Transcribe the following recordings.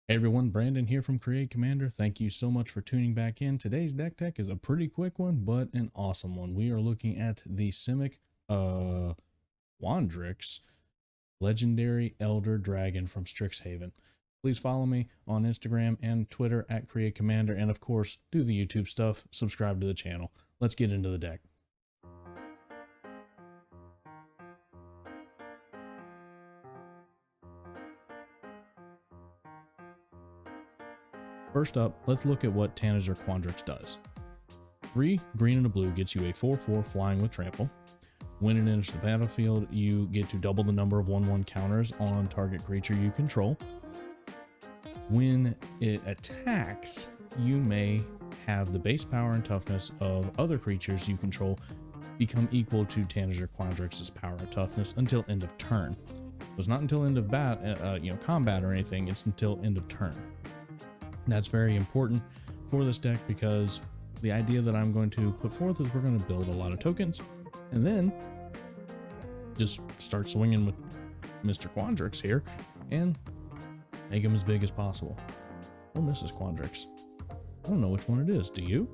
Hey everyone, Brandon here from Create Commander. Thank you so much for tuning back in. Today's deck tech is a pretty quick one, but an awesome one. We are looking at the Simic Quandrix Legendary Elder Dragon from Strixhaven. Please follow me on Instagram and Twitter at Create Commander, and of course, do the YouTube stuff, subscribe to the channel. Let's get into the deck. First up, let's look at what Tanazir Quandrix does. 3 green and a blue gets you a 4/4 flying with trample. When it enters the battlefield, you get to double the number of 1/1 counters on target creature you control. When it attacks, you may have the base power and toughness of other creatures you control become equal to Tanazir Quandrix's power and toughness until end of turn. So it's not until end of combat or anything, it's until end of turn. That's very important for this deck because the idea that I'm going to put forth is we're going to build a lot of tokens and then just start swinging with Mr. Quandrix here and make him as big as possible. Or Mrs. Quandrix. I don't know which one it is. Do you?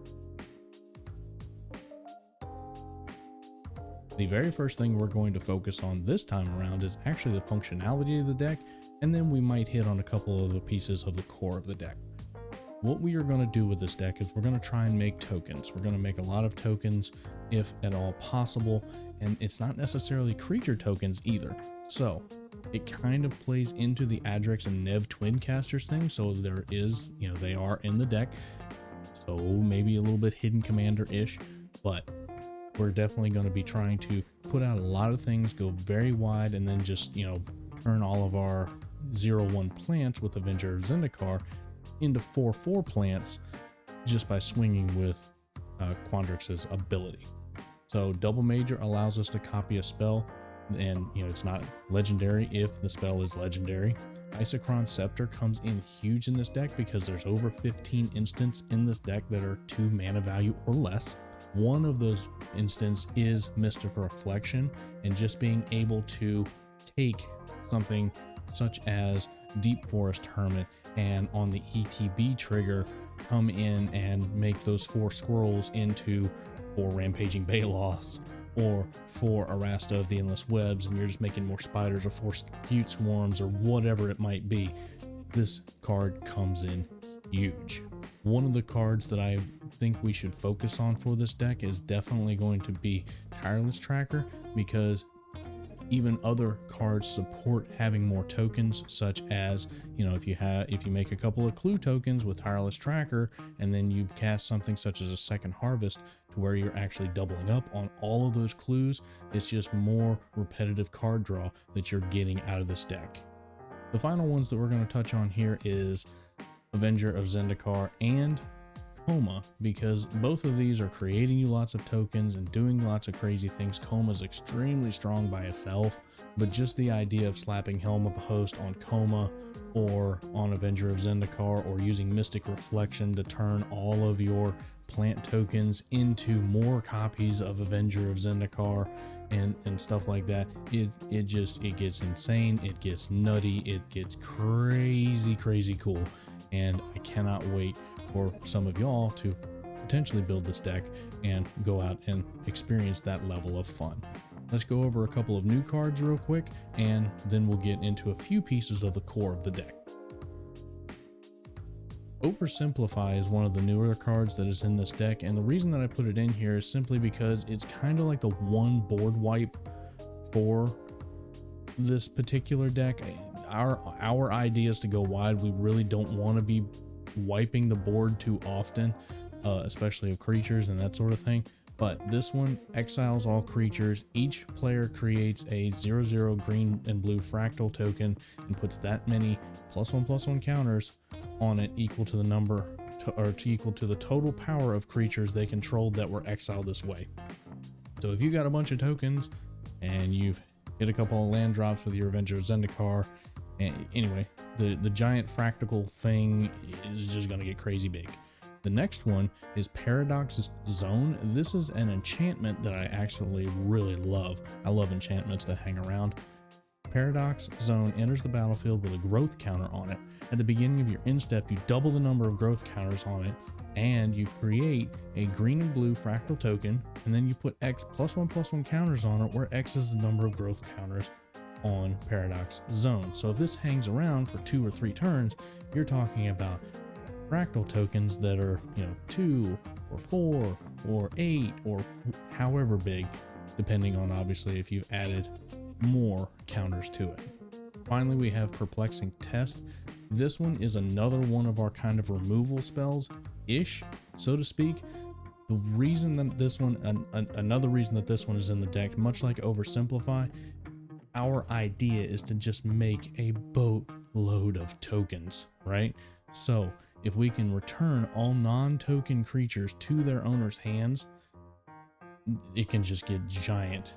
The very first thing we're going to focus on this time around is actually the functionality of the deck, and then we might hit on a couple of the pieces of the core of the deck. What we are going to do with this deck is we're going to try and make tokens. We're going to make a lot of tokens if at all possible, and it's not necessarily creature tokens either. So it kind of plays into the Adrex and Nev twin casters thing. So there is, they are in the deck. So maybe a little bit hidden commander-ish, but we're definitely going to be trying to put out a lot of things, go very wide, and then just, turn all of our 0/1 plants with Avenger of Zendikar into 4/4 plants just by swinging with Quandrix's ability. So double major allows us to copy a spell, and it's not legendary if the spell is legendary. Isochron Scepter comes in huge in this deck because there's over 15 instants in this deck that are 2 mana value or less. One of those instances is Mystic Reflection, and just being able to take something such as Deep Forest Hermit and on the ETB trigger come in and make those 4 squirrels into 4 Rampaging Baloths or 4 Arasta of the Endless Webs, and you're just making more spiders or 4 Scute Swarms or whatever it might be. This card comes in huge. One of the cards that I think we should focus on for this deck is definitely going to be Tireless Tracker, because even other cards support having more tokens, such as, if you make a couple of clue tokens with Tireless Tracker and then you cast something such as a Second Harvest to where you're actually doubling up on all of those clues, it's just more repetitive card draw that you're getting out of this deck. The final ones that we're going to touch on here is Avenger of Zendikar and Coma, because both of these are creating you lots of tokens and doing lots of crazy things. Coma is extremely strong by itself, but just the idea of slapping Helm of the Host on Coma or on Avenger of Zendikar, or using Mystic Reflection to turn all of your plant tokens into more copies of Avenger of Zendikar and stuff like that, it gets insane, it gets nutty, it gets crazy cool, and I cannot wait for some of y'all to potentially build this deck and go out and experience that level of fun. Let's go over a couple of new cards real quick, and then we'll get into a few pieces of the core of the deck. Oversimplify is one of the newer cards that is in this deck, and the reason that I put it in here is simply because it's kind of like the one board wipe for this particular deck. Our idea is to go wide. We really don't want to be wiping the board too often, especially of creatures and that sort of thing. But this one exiles all creatures. Each player creates a 0/0 green and blue fractal token and puts that many +1/+1 counters on it, equal to the number equal to the total power of creatures they controlled that were exiled this way. So if you got a bunch of tokens and you've hit a couple of land drops with your Avenger of Zendikar, and anyway, the giant fractal thing is just going to get crazy big. The next one is Paradox Zone. This is an enchantment that I actually really love. I love enchantments that hang around. Paradox Zone enters the battlefield with a growth counter on it. At the beginning of your end step, you double the number of growth counters on it, and you create a green and blue fractal token, and then you put X +1/+1 counters on it, where X is the number of growth counters on Paradox Zone. So if this hangs around for 2 or 3 turns, you're talking about fractal tokens that are, 2 or 4 or 8 or however big, depending on obviously if you've added more counters to it. Finally, we have Perplexing Test. This one is another one of our kind of removal spells ish, so to speak. The reason that this one, another reason that this one is in the deck, much like Oversimplify, our idea is to just make a boatload of tokens, right? So if we can return all non-token creatures to their owner's hands, it can just get giant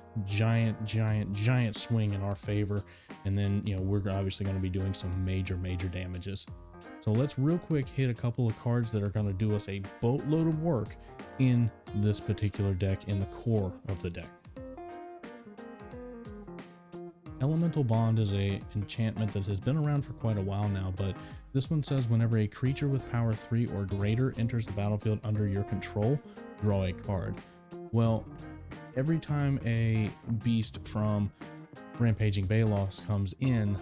swing in our favor. And then, we're obviously going to be doing some major damages. So let's real quick hit a couple of cards that are going to do us a boatload of work in this particular deck, in the core of the deck. Elemental Bond is a enchantment that has been around for quite a while now, but this one says whenever a creature with power 3 or greater enters the battlefield under your control, draw a card. Well, every time a beast from Rampaging Balos comes in,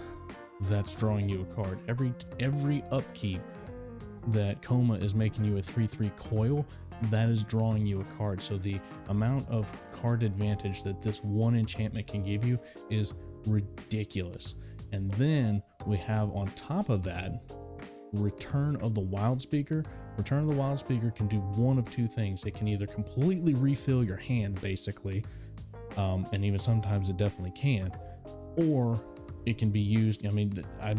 that's drawing you a card. Every upkeep that Coma is making you a 3/3 coil, that is drawing you a card. So the amount of card advantage that this one enchantment can give you is ridiculous. And then we have on top of that Return of the Wild Speaker. Return of the Wild Speaker can do one of 2 things. It can either completely refill your hand, basically, and even sometimes it definitely can, or it can be used. I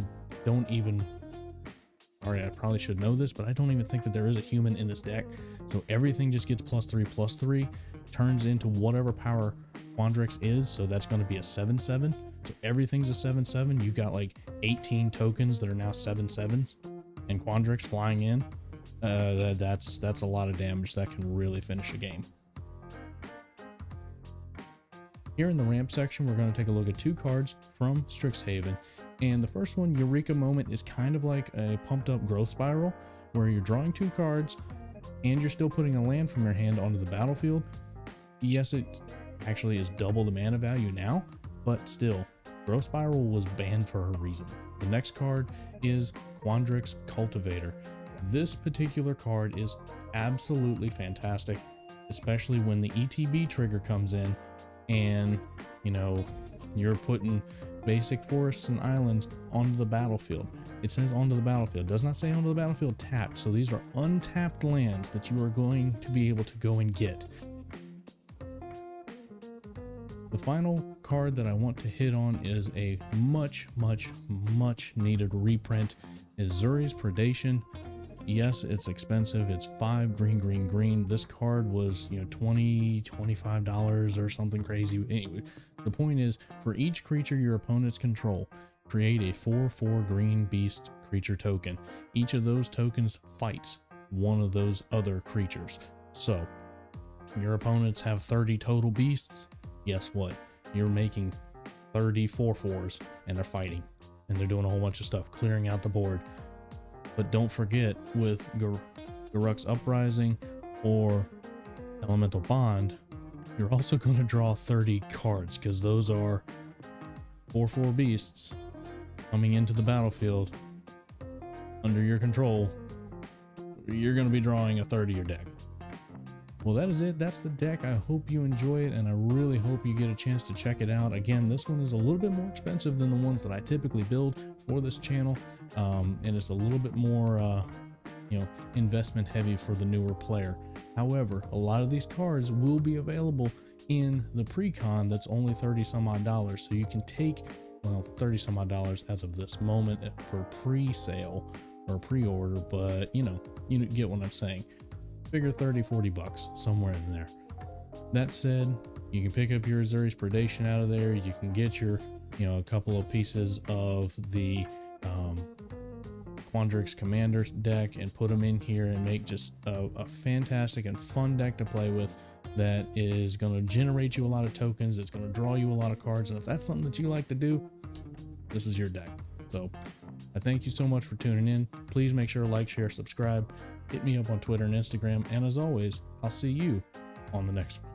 probably should know this, but I don't even think that there is a human in this deck. So everything just gets +3/+3, turns into whatever power Quandrix is. So that's going to be a 7/7. So everything's a 7/7. You've got like 18 tokens that are now 7/7s, and Quandrix flying in. That's a lot of damage. That can really finish a game. Here in the ramp section, we're going to take a look at 2 cards from Strixhaven. And the first one, Eureka Moment, is kind of like a pumped up growth spiral, where you're drawing 2 cards and you're still putting a land from your hand onto the battlefield. Yes, it actually is double the mana value now, but still, growth spiral was banned for a reason. The next card is Quandrix Cultivator. This particular card is absolutely fantastic, especially when the ETB trigger comes in and, you're putting basic forests and islands onto the battlefield. It says onto the battlefield, it does not say onto the battlefield tapped. So these are untapped lands that you are going to be able to go and get. The final card that I want to hit on is a much needed reprint, is Zuri's Predation. Yes, it's expensive. It's 5 green. This card was, $20-25 or something crazy. Anyway, the point is, for each creature your opponents control, create a 4/4 green beast creature token. Each of those tokens fights one of those other creatures. So your opponents have 30 total beasts. Guess what? You're making 30 4/4s, and they're fighting, and they're doing a whole bunch of stuff, clearing out the board. But don't forget, with Garruk's Uprising or Elemental Bond, you're also going to draw 30 cards, because those are 4/4 beasts coming into the battlefield under your control. You're going to be drawing a 30 your deck. Well, that is it. That's the deck. I hope you enjoy it, and I really hope you get a chance to check it out. Again, this one is a little bit more expensive than the ones that I typically build for this channel, and it's a little bit more, investment heavy for the newer player. However, a lot of these cards will be available in the precon that's only 30 some odd dollars. So you can take, 30 some odd dollars as of this moment for pre-sale or pre-order, but you get what I'm saying. Figure 30-40 bucks, somewhere in there. That said, you can pick up your Zuri's Predation out of there. You can get your, a couple of pieces of the Quandrix Commander deck and put them in here and make just a fantastic and fun deck to play with that is going to generate you a lot of tokens. It's going to draw you a lot of cards. And if that's something that you like to do, this is your deck. So I thank you so much for tuning in. Please make sure to like, share, subscribe, hit me up on Twitter and Instagram. And as always, I'll see you on the next one.